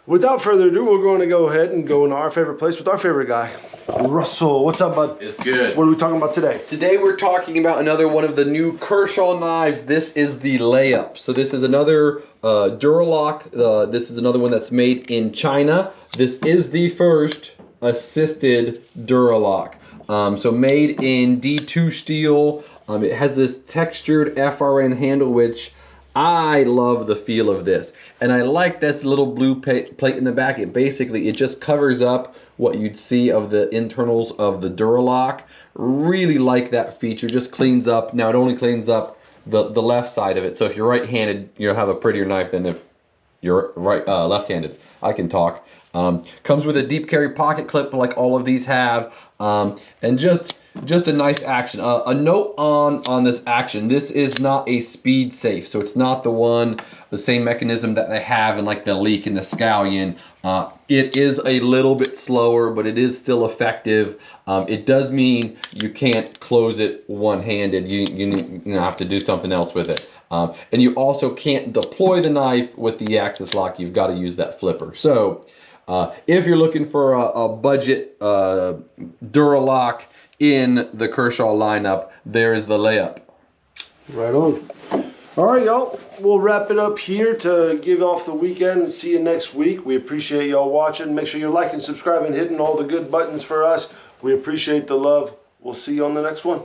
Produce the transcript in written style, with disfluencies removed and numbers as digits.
Without further ado, we're going to go ahead and go into our favorite place with our favorite guy, Russell. What's up, bud? It's good. What are we talking about today? Today we're talking about another one of the new Kershaw knives. This is the Layup. So this is another Duralock. This is another one that's made in China. This is the first assisted Duralock. So made in D2 steel. It has this textured FRN handle, which I love the feel of this. And I like this little blue plate in the back. It just covers up what you'd see of the internals of the Duralock. Really like that feature, just cleans up. Now it only cleans up the left side of it. So if you're right-handed, you'll have a prettier knife than if you're left-handed. I can talk. Comes with a deep carry pocket clip like all of these have. And just a nice action. A note on this action, this is not a speed safe, so it's not the same mechanism that they have in like the Leak and the Scallion. It is a little bit slower, but it is still effective. It does mean you can't close it one-handed. You have to do something else with it. And you also can't deploy the knife with the axis lock. You've got to use that flipper. So if you're looking for a budget Duralock in the Kershaw lineup, there is the Layup. Right on. All right, y'all. We'll wrap it up here to give off the weekend and see you next week. We appreciate y'all watching. Make sure you're liking, subscribing, hitting all the good buttons for us. We appreciate the love. We'll see you on the next one.